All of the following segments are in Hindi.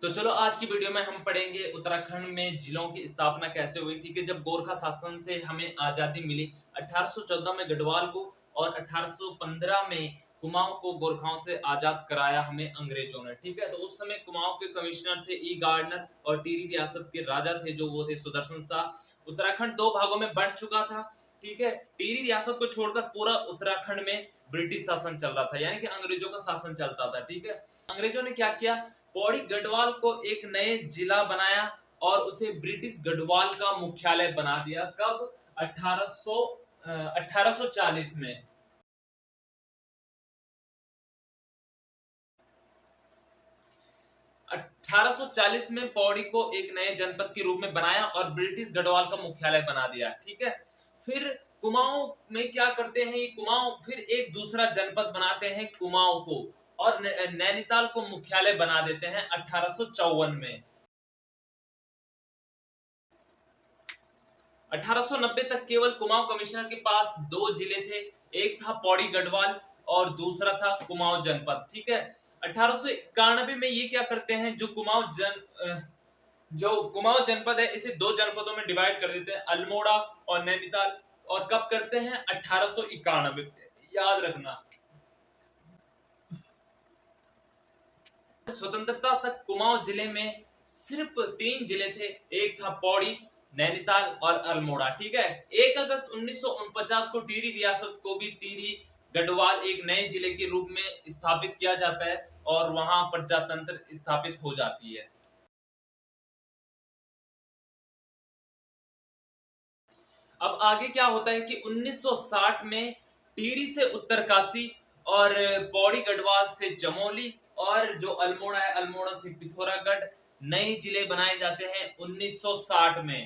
तो चलो आज की वीडियो में हम पढ़ेंगे उत्तराखंड में जिलों की स्थापना कैसे हुई। ठीक है, जब गोरखा शासन से हमें आजादी मिली 1814 में गढ़वाल को और 1815 में कुमाऊं को गोरखाओं से आजाद कराया हमें अंग्रेजों ने। ठीक है, तो उस समय कुमाऊं के कमिश्नर थे ई गार्डनर और टिहरी रियासत के राजा थे जो वो थे सुदर्शन शाह। उत्तराखंड दो भागों में बंट चुका था। ठीक है, टिहरी रियासत को छोड़कर पूरा उत्तराखंड में ब्रिटिश शासन चल रहा था, यानी कि अंग्रेजों का शासन चलता था। ठीक है, अंग्रेजों ने क्या किया, पौड़ी गढ़वाल को एक नए जिला बनाया और उसे ब्रिटिश गढ़वाल का मुख्यालय बना दिया। कब? 1840 में। 1840 में पौड़ी को एक नए जनपद के रूप में बनाया और ब्रिटिश गढ़वाल का मुख्यालय बना दिया। ठीक है, फिर कुमाऊं में क्या करते हैं, कुमाऊं फिर एक दूसरा जनपद बनाते हैं कुमाऊं को और नैनीताल को मुख्यालय बना देते हैं 1854 में। 1890 तक केवल कुमाऊं कमिश्नर के पास दो जिले थे, एक था पौड़ी गढ़वाल और दूसरा था कुमाऊं जनपद। ठीक है, 1891 में ये क्या करते हैं, जो कुमाऊं जनपद है इसे दो जनपदों में डिवाइड कर देते हैं, अल्मोड़ा और नैनीताल। और कब करते हैं? 1891। याद रखना, स्वतंत्रता तक कुमाऊं जिले में सिर्फ तीन जिले थे, एक था पौड़ी, नैनीताल और अल्मोड़ा। ठीक है, 1 अगस्त 1949 को टिहरी रियासत को भी टिहरी गढ़वाल एक नए जिले के रूप में स्थापित किया जाता है और वहां प्रजातंत्र स्थापित हो जाती है। अब आगे क्या होता है कि 1960 में टिहरी से उत्तरकाशी और पौड़ी गढ़वाल से चमोली और जो अल्मोड़ा है अल्मोड़ा से पिथौरागढ़ नए जिले बनाए जाते हैं 1960 में।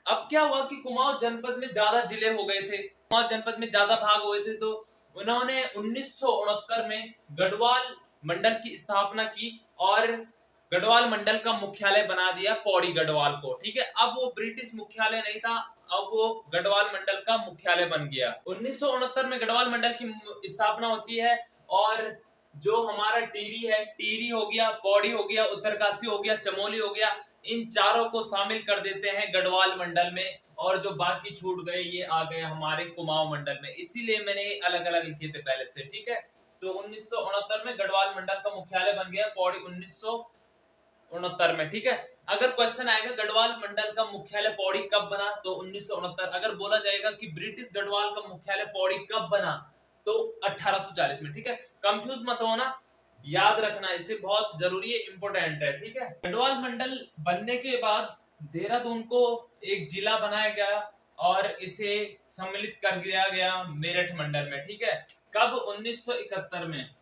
अब क्या हुआ कि कुमाऊं जनपद में ज्यादा जिले हो गए थे, कुमाऊं जनपद में ज्यादा भाग हुए थे, तो उन्होंने 1969 में गढ़वाल मंडल की स्थापना की और गढ़वाल मंडल का मुख्यालय बना दिया पौड़ी गढ़वाल को। ठीक है, अब वो ब्रिटिश मुख्यालय नहीं था, अब वो गढ़वाल मंडल का मुख्यालय बन गया। 1969 में गढ़वाल मंडल की स्थापना होती है और जो हमारा टिहरी है, टिहरी हो गया, पौड़ी हो गया, उत्तरकाशी हो गया, चमोली हो गया, इन चारों को शामिल कर देते हैं गढ़वाल मंडल में और जो बाकी छूट गए ये आ गए हमारे कुमाऊं मंडल में। इसीलिए मैंने अलग अलग लिखे थे पहले से। ठीक है, तो 1969 में गढ़वाल मंडल का मुख्यालय बन गया पौड़ी 1969 में। ठीक है, अगर क्वेश्चन आएगा गढ़वाल मंडल का मुख्यालय पौड़ी कब बना, तो 1969। अगर बोला जाएगा कि ब्रिटिश गढ़वाल का मुख्यालय पौड़ी कब बना, तो 1840 में। ठीक है, कंफ्यूज मत होना, याद रखना, इसे बहुत जरूरी है, इंपोर्टेंट है। ठीक है, गढ़वाल मंडल बनने के बाद देहरादून को एक जिला बनाया गया और इसे सम्मिलित कर दिया गया मेरठ मंडल में। ठीक है, कब? 1971 में।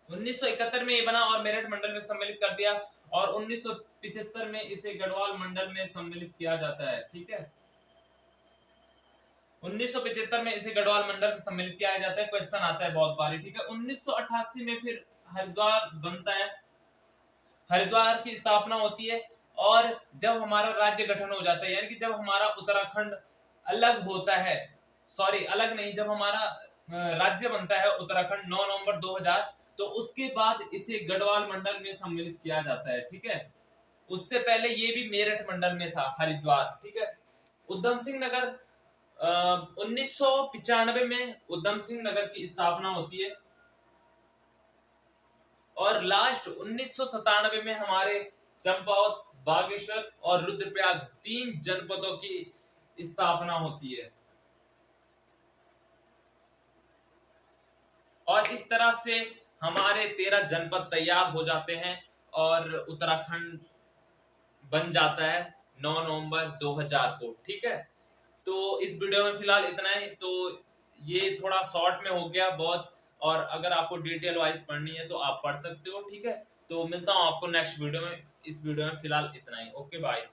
1971 में ये बना और मेरठ मंडल में सम्मिलित कर दिया और 1975 में इसे गढ़वाल मंडल में सम्मिलित किया जाता है। ठीक है, 1975 में इसे गढ़वाल मंडल में सम्मिलित किया जाता है। क्वेश्चन आता है बहुत बारी। ठीक है, 1988 में फिर हरिद्वार बनता है, हरिद्वार की स्थापना होती है और जब हमारा राज्य गठन हो जाता है, यानी कि जब हमारा उत्तराखंड अलग होता है, सॉरी अलग नहीं, जब हमारा राज्य बनता है उत्तराखंड 9 नवंबर 2000, तो उसके बाद इसे गढ़वाल मंडल में सम्मिलित किया जाता है। ठीक है, उससे पहले ये भी मेरठ मंडल में था हरिद्वार। ठीक है, उधम सिंह नगर 1995 में उधम सिंह नगर की स्थापना होती है और लास्ट 1997 में हमारे चंपावत, बागेश्वर और रुद्रप्रयाग तीन जनपदों की स्थापना होती है। और इस तरह से हमारे 13 जनपद तैयार हो जाते हैं और उत्तराखंड बन जाता है 9 नवंबर 2000 को। ठीक है, तो इस वीडियो में फिलहाल इतना ही, तो ये थोड़ा शॉर्ट में हो गया बहुत, और अगर आपको डिटेल वाइज पढ़नी है तो आप पढ़ सकते हो। ठीक है, तो मिलता हूँ आपको नेक्स्ट वीडियो में। इस वीडियो में फिलहाल इतना ही, ओके बाय।